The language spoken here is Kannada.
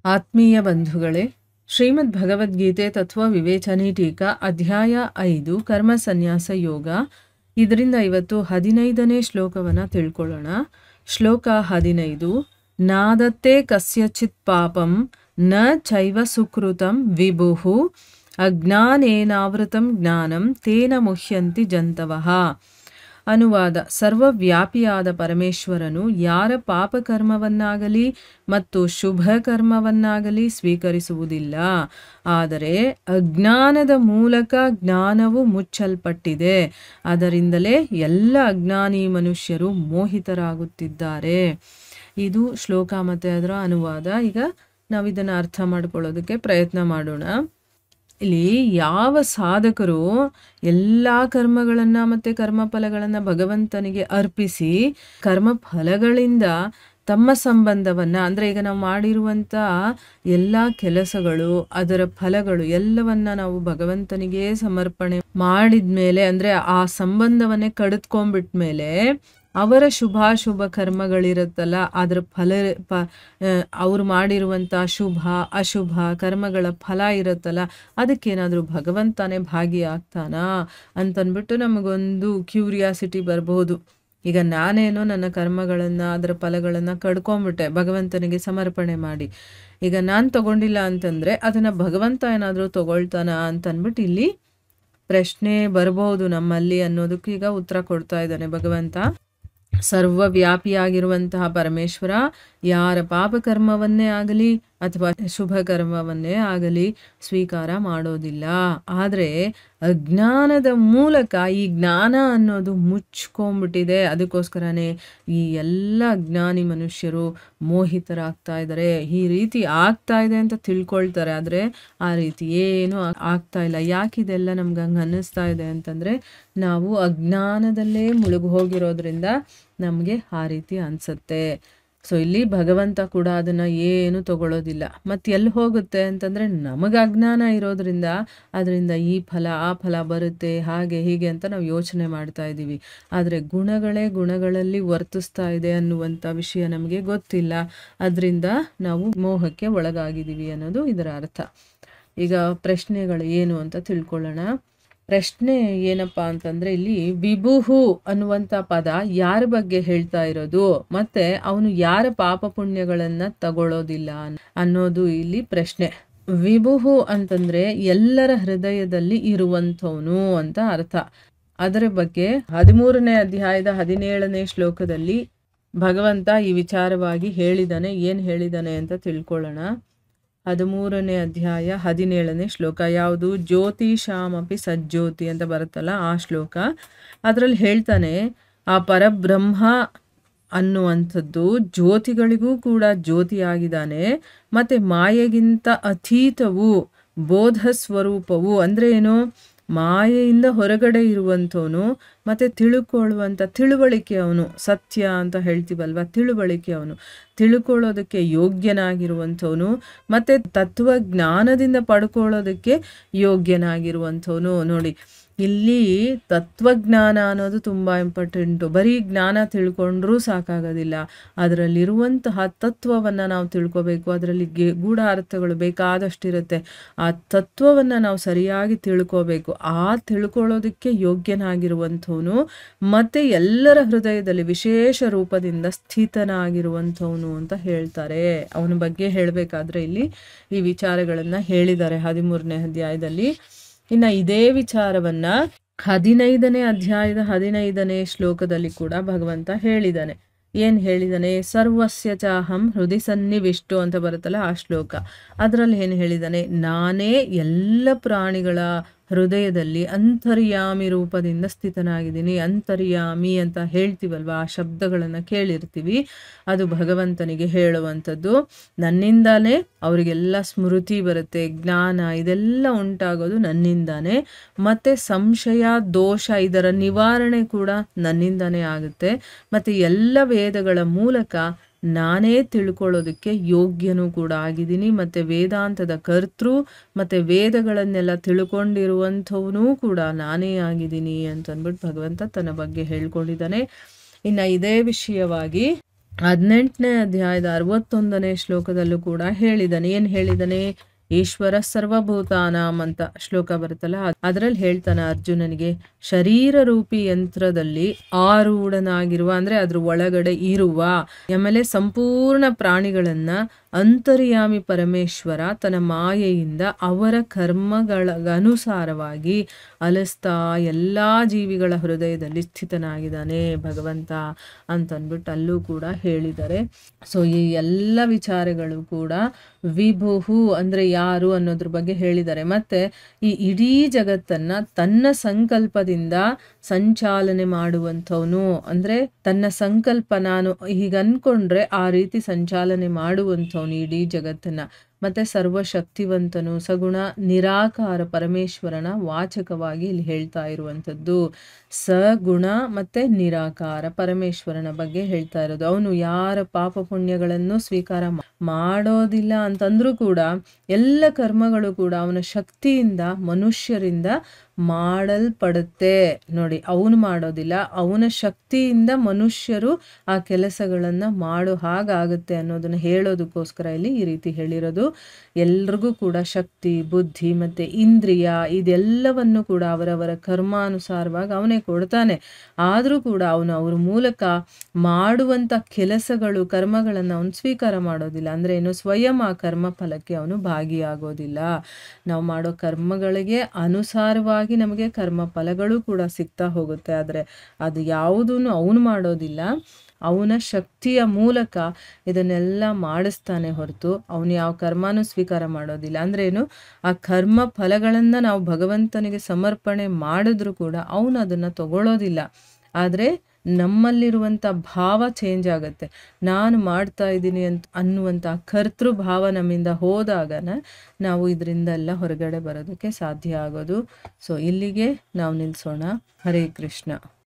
ಆತ್ಮೀಯ ಬಂಧುಗಳೇ, ಶ್ರೀಮದ್ ಭಗವದ್ಗೀತೆ ತತ್ವ ವಿವೇಚನೆ ಟೀಕಾ ಅಧ್ಯಾಯ 5 ಕರ್ಮ ಸನ್ಯಾಸ ಯೋಗ. ಇದರಿಂದ ಇವತ್ತು 15ನೇ ಶ್ಲೋಕವನ್ನು ತಿಳ್ಕೊಳ್ಳೋಣ. ಶ್ಲೋಕ 15. ನಾದತ್ತೆ ಕಸ್ಯಚಿತ್ ಪಾಪಂ ನ ಚೈವ ಸುಕೃತಂ ವಿಭುಃ ಅಜ್ಞಾನೇನಾವೃತಂ ಜ್ಞಾನಂ ತೇನ ಮುಹ್ಯಂತಿ ಜಂತವಃ. ಅನುವಾದ: ಸರ್ವವ್ಯಾಪಿಯಾದ ಪರಮೇಶ್ವರನು ಯಾರ ಪಾಪಕರ್ಮವನ್ನಾಗಲಿ ಮತ್ತು ಶುಭ ಕರ್ಮವನ್ನಾಗಲಿ ಸ್ವೀಕರಿಸುವುದಿಲ್ಲ. ಆದರೆ ಅಜ್ಞಾನದ ಮೂಲಕ ಜ್ಞಾನವು ಮುಚ್ಚಲ್ಪಟ್ಟಿದೆ. ಅದರಿಂದಲೇ ಎಲ್ಲ ಅಜ್ಞಾನಿ ಮನುಷ್ಯರು ಮೋಹಿತರಾಗುತ್ತಿದ್ದಾರೆ. ಇದು ಶ್ಲೋಕ ಮತ್ತು ಅದರ ಅನುವಾದ. ಈಗ ನಾವಿದನ್ನು ಅರ್ಥ ಮಾಡ್ಕೊಳ್ಳೋದಕ್ಕೆ ಪ್ರಯತ್ನ ಮಾಡೋಣ. ಇಲ್ಲಿ ಯಾವ ಸಾಧಕರು ಎಲ್ಲ ಕರ್ಮಗಳನ್ನು ಮತ್ತು ಕರ್ಮಫಲಗಳನ್ನು ಭಗವಂತನಿಗೆ ಅರ್ಪಿಸಿ ಕರ್ಮಫಲಗಳಿಂದ ತಮ್ಮ ಸಂಬಂಧವನ್ನು, ಅಂದರೆ ಈಗ ನಾವು ಮಾಡಿರುವಂಥ ಎಲ್ಲ ಕೆಲಸಗಳು, ಅದರ ಫಲಗಳು ಎಲ್ಲವನ್ನ ನಾವು ಭಗವಂತನಿಗೆ ಸಮರ್ಪಣೆ ಮಾಡಿದ ಮೇಲೆ, ಅಂದರೆ ಆ ಸಂಬಂಧವನ್ನೇ ಕಡಿದ್ಕೊಂಡ್ಬಿಟ್ಮೇಲೆ ಅವರ ಶುಭಾಶುಭ ಕರ್ಮಗಳಿರುತ್ತಲ್ಲ, ಅದರ ಅವ್ರು ಮಾಡಿರುವಂಥ ಶುಭ ಅಶುಭ ಕರ್ಮಗಳ ಫಲ ಇರುತ್ತಲ್ಲ, ಅದಕ್ಕೇನಾದರೂ ಭಗವಂತನೇ ಭಾಗಿಯಾಗ್ತಾನಾ ಅಂತಂದ್ಬಿಟ್ಟು ನಮಗೊಂದು ಕ್ಯೂರಿಯಾಸಿಟಿ ಬರ್ಬೋದು. ಈಗ ನಾನೇನೋ ನನ್ನ ಕರ್ಮಗಳನ್ನು ಅದರ ಫಲಗಳನ್ನು ಕಡ್ಕೊಂಬಿಟ್ಟೆ ಭಗವಂತನಿಗೆ ಸಮರ್ಪಣೆ ಮಾಡಿ. ಈಗ ನಾನು ತಗೊಂಡಿಲ್ಲ ಅಂತಂದರೆ ಅದನ್ನು ಭಗವಂತ ಏನಾದರೂ ತಗೊಳ್ತಾನ ಅಂತಂದ್ಬಿಟ್ಟು ಇಲ್ಲಿ ಪ್ರಶ್ನೆ ಬರ್ಬೋದು ನಮ್ಮಲ್ಲಿ ಅನ್ನೋದಕ್ಕೆ ಈಗ ಉತ್ತರ ಕೊಡ್ತಾ ಇದ್ದಾನೆ ಭಗವಂತ. ಸರ್ವವ್ಯಾಪಿಯಾಗಿರುವಂತಹ ಪರಮೇಶ್ವರ ಯಾರ ಪಾಪಕರ್ಮವನ್ನೇ ಆಗಲಿ ಅಥವಾ ಶುಭ ಕರ್ಮವನ್ನೇ ಆಗಲಿ ಸ್ವೀಕಾರ ಮಾಡೋದಿಲ್ಲ. ಆದರೆ ಅಜ್ಞಾನದ ಮೂಲಕ ಈ ಜ್ಞಾನ ಅನ್ನೋದು ಮುಚ್ಕೊಂಡ್ಬಿಟ್ಟಿದೆ. ಅದಕ್ಕೋಸ್ಕರನೇ ಈ ಎಲ್ಲ ಅಜ್ಞಾನಿ ಮನುಷ್ಯರು ಮೋಹಿತರಾಗ್ತಾ ಇದ್ದಾರೆ. ಈ ರೀತಿ ಆಗ್ತಾ ಇದೆ ಅಂತ ತಿಳ್ಕೊಳ್ತಾರೆ, ಆದರೆ ಆ ರೀತಿ ಏನೂ ಆಗ್ತಾ ಇಲ್ಲ. ಯಾಕಿದೆಲ್ಲ ನಮ್ಗೆ ಹಂಗೆ ಅನ್ನಿಸ್ತಾ ಇದೆ ಅಂತಂದರೆ, ನಾವು ಅಜ್ಞಾನದಲ್ಲೇ ಮುಳುಗಿ ಹೋಗಿರೋದ್ರಿಂದ ನಮಗೆ ಆ ರೀತಿ ಅನಿಸುತ್ತೆ. ಸೊ ಇಲ್ಲಿ ಭಗವಂತ ಕೂಡ ಅದನ್ನು ಏನು ತಗೊಳ್ಳೋದಿಲ್ಲ. ಮತ್ತು ಎಲ್ಲಿ ಹೋಗುತ್ತೆ ಅಂತಂದರೆ, ನಮಗೆ ಅಜ್ಞಾನ ಇರೋದ್ರಿಂದ ಅದರಿಂದ ಈ ಫಲ ಆ ಫಲ ಬರುತ್ತೆ, ಹಾಗೆ ಹೀಗೆ ಅಂತ ನಾವು ಯೋಚನೆ ಮಾಡ್ತಾ ಇದ್ದೀವಿ. ಆದರೆ ಗುಣಗಳಲ್ಲಿ ವರ್ತಿಸ್ತಾ ಇದೆ ಅನ್ನುವಂಥ ವಿಷಯ ನಮಗೆ ಗೊತ್ತಿಲ್ಲ. ಅದರಿಂದ ನಾವು ಮೋಹಕ್ಕೆ ಒಳಗಾಗಿದ್ದೀವಿ ಅನ್ನೋದು ಇದರ ಅರ್ಥ. ಈಗ ಪ್ರಶ್ನೆಗಳು ಏನು ಅಂತ ತಿಳ್ಕೊಳ್ಳೋಣ. ಪ್ರಶ್ನೆ ಏನಪ್ಪ ಅಂತಂದರೆ, ಇಲ್ಲಿ ವಿಭುಹು ಅನ್ನುವಂಥ ಪದ ಯಾರ ಬಗ್ಗೆ ಹೇಳ್ತಾ ಇರೋದು, ಮತ್ತು ಅವನು ಯಾರ ಪಾಪ ಪುಣ್ಯಗಳನ್ನು ತಗೊಳ್ಳೋದಿಲ್ಲ ಅನ್ನೋದು ಇಲ್ಲಿ ಪ್ರಶ್ನೆ. ವಿಭುಹು ಅಂತಂದರೆ ಎಲ್ಲರ ಹೃದಯದಲ್ಲಿ ಇರುವಂಥವನು ಅಂತ ಅರ್ಥ. ಅದರ ಬಗ್ಗೆ 13ನೇ ಅಧ್ಯಾಯದ 17ನೇ ಶ್ಲೋಕದಲ್ಲಿ ಭಗವಂತ ಈ ವಿಚಾರವಾಗಿ ಹೇಳಿದ್ದಾನೆ. ಏನು ಹೇಳಿದ್ದಾನೆ ಅಂತ ತಿಳ್ಕೊಳ್ಳೋಣ. 13ನೇ ಅಧ್ಯಾಯ 17ನೇ ಶ್ಲೋಕ ಯಾವುದು? ಜ್ಯೋತಿಷಾಮಪಿ ಸಜ್ಜ್ಯೋತಿ ಅಂತ ಬರುತ್ತಲ್ಲ ಆ ಶ್ಲೋಕ. ಅದರಲ್ಲಿ ಹೇಳ್ತಾನೆ, ಆ ಪರಬ್ರಹ್ಮ ಅನ್ನುವಂಥದ್ದು ಜ್ಯೋತಿಗಳಿಗೂ ಕೂಡ ಜ್ಯೋತಿಯಾಗಿದ್ದಾನೆ, ಮತ್ತು ಮಾಯೆಗಿಂತ ಅತೀತವು ಬೋಧ ಸ್ವರೂಪವು. ಅಂದರೆ ಏನು? ಮಾಯೆಯಿಂದ ಹೊರಗಡೆ ಇರುವಂಥವನು, ಮತ್ತು ತಿಳ್ಕೊಳ್ಳುವಂಥ ತಿಳುವಳಿಕೆ ಅವನು. ಸತ್ಯ ಅಂತ ಹೇಳ್ತೀವಲ್ವ, ತಿಳುವಳಿಕೆ ಅವನು, ತಿಳ್ಕೊಳ್ಳೋದಕ್ಕೆ ಯೋಗ್ಯನಾಗಿರುವಂಥವನು, ಮತ್ತು ತತ್ವಜ್ಞಾನದಿಂದ ಪಡ್ಕೊಳ್ಳೋದಕ್ಕೆ ಯೋಗ್ಯನಾಗಿರುವಂಥವನು. ನೋಡಿ, ಇಲ್ಲಿ ತತ್ವಜ್ಞಾನ ಅನ್ನೋದು ತುಂಬ ಇಂಪಾರ್ಟೆಂಟು. ಬರೀ ಜ್ಞಾನ ತಿಳ್ಕೊಂಡ್ರೂ ಸಾಕಾಗೋದಿಲ್ಲ. ಅದರಲ್ಲಿರುವಂತಹ ತತ್ವವನ್ನು ನಾವು ತಿಳ್ಕೊಬೇಕು. ಅದರಲ್ಲಿ ಗೂಢ ಅರ್ಥಗಳು ಬೇಕಾದಷ್ಟಿರುತ್ತೆ. ಆ ತತ್ವವನ್ನು ನಾವು ಸರಿಯಾಗಿ ತಿಳ್ಕೋಬೇಕು. ಆ ತಿಳ್ಕೊಳ್ಳೋದಕ್ಕೆ ಯೋಗ್ಯನಾಗಿರುವಂಥವನು, ಮತ್ತು ಎಲ್ಲರ ಹೃದಯದಲ್ಲಿ ವಿಶೇಷ ರೂಪದಿಂದ ಸ್ಥಿತನಾಗಿರುವಂಥವನು ಅಂತ ಹೇಳ್ತಾರೆ. ಅವನ ಬಗ್ಗೆ ಹೇಳಬೇಕಾದ್ರೆ ಇಲ್ಲಿ ಈ ವಿಚಾರಗಳನ್ನು ಹೇಳಿದ್ದಾರೆ 13ನೇ ಅಧ್ಯಾಯದಲ್ಲಿ. ಇನ್ನು ಇದೇ ವಿಚಾರವನ್ನು 15ನೇ ಅಧ್ಯಾಯದ 15ನೇ ಶ್ಲೋಕದಲ್ಲಿ ಕೂಡ ಭಗವಂತ ಹೇಳಿದ್ದಾನೆ. ಏನು ಹೇಳಿದ್ದಾನೆ? ಸರ್ವಸ್ಯ ಚಾಹಂ ಹೃದಯ ಸನ್ನಿವಿಷ್ಟು ಅಂತ ಬರುತ್ತಲ್ಲ ಆ ಶ್ಲೋಕ. ಅದರಲ್ಲಿ ಏನು ಹೇಳಿದ್ದಾನೆ? ನಾನೇ ಎಲ್ಲ ಪ್ರಾಣಿಗಳ ಹೃದಯದಲ್ಲಿ ಅಂತರ್ಯಾಮಿ ರೂಪದಿಂದ ಸ್ಥಿತನಾಗಿದ್ದೀನಿ. ಅಂತರ್ಯಾಮಿ ಅಂತ ಹೇಳ್ತೀವಲ್ವ, ಆ ಶಬ್ದಗಳನ್ನು ಕೇಳಿರ್ತೀವಿ. ಅದು ಭಗವಂತನಿಗೆ ಹೇಳುವಂಥದ್ದು. ನನ್ನಿಂದಾನೇ ಅವರಿಗೆಲ್ಲ ಸ್ಮೃತಿ ಬರುತ್ತೆ, ಜ್ಞಾನ ಇದೆಲ್ಲ ಉಂಟಾಗೋದು ನನ್ನಿಂದಾನೇ. ಮತ್ತು ಸಂಶಯ ದೋಷ ಇದರ ನಿವಾರಣೆ ಕೂಡ ನನ್ನಿಂದಾನೇ ಆಗುತ್ತೆ. ಮತ್ತು ಎಲ್ಲ ವೇದಗಳ ಮೂಲಕ ನಾನೇ ತಿಳ್ಕೊಳ್ಳೋದಕ್ಕೆ ಯೋಗ್ಯನೂ ಕೂಡ ಆಗಿದ್ದೀನಿ. ಮತ್ತು ವೇದಾಂತದ ಕರ್ತೃ ಮತ್ತು ವೇದಗಳನ್ನೆಲ್ಲ ತಿಳ್ಕೊಂಡಿರುವಂಥವನೂ ಕೂಡ ನಾನೇ ಆಗಿದ್ದೀನಿ ಅಂತಂದ್ಬಿಟ್ಟು ಭಗವಂತ ತನ್ನ ಬಗ್ಗೆ ಹೇಳ್ಕೊಂಡಿದ್ದಾನೆ. ಇನ್ನು ಇದೇ ವಿಷಯವಾಗಿ 18ನೇ ಅಧ್ಯಾಯದ 61ನೇ ಶ್ಲೋಕದಲ್ಲೂ ಕೂಡ ಹೇಳಿದಾನೆ. ಏನ್ ಹೇಳಿದಾನೆ? ಈಶ್ವರ ಸರ್ವಭೂತಾನಾಂ ಅಂತ ಶ್ಲೋಕ ಬರುತ್ತಲ್ಲ, ಅದರಲ್ಲಿ ಹೇಳ್ತಾನೆ ಅರ್ಜುನನಿಗೆ, ಶರೀರ ರೂಪಿ ಯಂತ್ರದಲ್ಲಿ ಆರೂಢನಾಗಿರುವ ಅಂದ್ರೆ ಅದ್ರ ಒಳಗಡೆ ಇರುವ, ಆಮೇಲೆ ಸಂಪೂರ್ಣ ಪ್ರಾಣಿಗಳನ್ನ ಅಂತರ್ಯಾಮಿ ಪರಮೇಶ್ವರ ತನ್ನ ಮಾಯೆಯಿಂದ ಅವರ ಕರ್ಮಗಳ ಅನುಸಾರವಾಗಿ ಅಲಿಸ್ತಾ ಎಲ್ಲಾ ಜೀವಿಗಳ ಹೃದಯದಲ್ಲಿ ಸ್ಥಿತನಾಗಿದ್ದಾನೆ ಭಗವಂತ ಅಂತನ್ಬಿಟ್ಟು ಅಲ್ಲೂ ಕೂಡ ಹೇಳಿದ್ದಾರೆ. ಸೊ ಈ ಎಲ್ಲ ವಿಚಾರಗಳು ಕೂಡ ವಿಭುಹು ಅಂದ್ರೆ ಯಾರು ಅನ್ನೋದ್ರ ಬಗ್ಗೆ ಹೇಳಿದ್ದಾರೆ. ಮತ್ತೆ ಈ ಇಡೀ ಜಗತ್ತನ್ನ ತನ್ನ ಸಂಕಲ್ಪದಿಂದ ಸಂಚಾಲನೆ ಮಾಡುವಂಥವನು, ಅಂದ್ರೆ ತನ್ನ ಸಂಕಲ್ಪ ನಾನು ಹೀಗೆ ಅನ್ಕೊಂಡ್ರೆ ಆ ರೀತಿ ಸಂಚಾಲನೆ ಮಾಡುವಂಥವನು ಇಡೀ ಜಗತ್ತನ್ನ. ಮತ್ತೆ ಸರ್ವಶಕ್ತಿವಂತನು, ಸಗುಣ ನಿರಾಕಾರ ಪರಮೇಶ್ವರನ ವಾಚಕವಾಗಿ ಇಲ್ಲಿ ಹೇಳ್ತಾ ಇರುವಂಥದ್ದು. ಸಗುಣ ಮತ್ತೆ ನಿರಾಕಾರ ಪರಮೇಶ್ವರನ ಬಗ್ಗೆ ಹೇಳ್ತಾ ಇರೋದು. ಅವನು ಯಾರ ಪಾಪ ಪುಣ್ಯಗಳನ್ನು ಸ್ವೀಕಾರ ಮಾಡೋದಿಲ್ಲ ಅಂತಂದ್ರೂ ಕೂಡ ಎಲ್ಲ ಕರ್ಮಗಳು ಕೂಡ ಅವನ ಶಕ್ತಿಯಿಂದ ಮನುಷ್ಯರಿಂದ ಮಾಡಲ್ಪಡುತ್ತೆ. ನೋಡಿ, ಅವನು ಮಾಡೋದಿಲ್ಲ, ಅವನ ಶಕ್ತಿಯಿಂದ ಮನುಷ್ಯರು ಆ ಕೆಲಸಗಳನ್ನ ಮಾಡೋ ಹಾಗಾಗುತ್ತೆ ಅನ್ನೋದನ್ನ ಹೇಳೋದಕ್ಕೋಸ್ಕರ ಇಲ್ಲಿ ಈ ರೀತಿ ಹೇಳಿರೋದು. ಎಲ್ರಿಗೂ ಕೂಡ ಶಕ್ತಿ, ಬುದ್ಧಿ ಮತ್ತೆ ಇಂದ್ರಿಯ ಇದೆಲ್ಲವನ್ನು ಕೂಡ ಅವರವರ ಕರ್ಮಾನುಸಾರವಾಗಿ ಅವನೇ ಕೊಡ್ತಾನೆ. ಆದ್ರೂ ಕೂಡ ಅವನು ಅವ್ರ ಮೂಲಕ ಮಾಡುವಂತ ಕೆಲಸಗಳು, ಕರ್ಮಗಳನ್ನು ಅವನು ಸ್ವೀಕಾರ ಮಾಡೋದಿಲ್ಲ. ಅಂದ್ರೆ ಏನು? ಸ್ವಯಂ ಆ ಕರ್ಮ ಫಲಕ್ಕೆ ಅವನು ಭಾಗಿಯಾಗೋದಿಲ್ಲ. ನಾವು ಮಾಡೋ ಕರ್ಮಗಳಿಗೆ ಅನುಸಾರವಾಗಿ ನಮಗೆ ಕರ್ಮ ಫಲಗಳು ಕೂಡ ಸಿಗ್ತಾ ಹೋಗುತ್ತೆ. ಆದ್ರೆ ಅದು ಯಾವುದನ್ನು ಅವನು ಮಾಡೋದಿಲ್ಲ, ಅವನ ಶಕ್ತಿಯ ಮೂಲಕ ಇದನ್ನೆಲ್ಲ ಮಾಡಿಸ್ತಾನೆ ಹೊರತು ಅವನು ಯಾವ ಕರ್ಮನೂ ಸ್ವೀಕಾರ ಮಾಡೋದಿಲ್ಲ. ಅಂದ್ರೆ ಏನು? ಆ ಕರ್ಮ ಫಲಗಳನ್ನ ನಾವು ಭಗವಂತನಿಗೆ ಸಮರ್ಪಣೆ ಮಾಡಿದ್ರು ಕೂಡ ಅವನು ಅದನ್ನ ತಗೊಳ್ಳೋದಿಲ್ಲ. ಆದ್ರೆ ನಮ್ಮಲ್ಲಿರುವಂಥ ಭಾವ ಚೇಂಜ್ ಆಗುತ್ತೆ. ನಾನು ಮಾಡ್ತಾ ಇದ್ದೀನಿ ಅನ್ನುವಂಥ ಕರ್ತೃ ಭಾವ ನಮ್ಮಿಂದ ಹೋದಾಗನ ನಾವು ಇದರಿಂದೆಲ್ಲ ಹೊರಗಡೆ ಬರೋದಕ್ಕೆ ಸಾಧ್ಯ ಆಗೋದು. ಸೊ ಇಲ್ಲಿಗೆ ನಾವು ನಿಲ್ಲಿಸೋಣ. ಹರೇ ಕೃಷ್ಣ.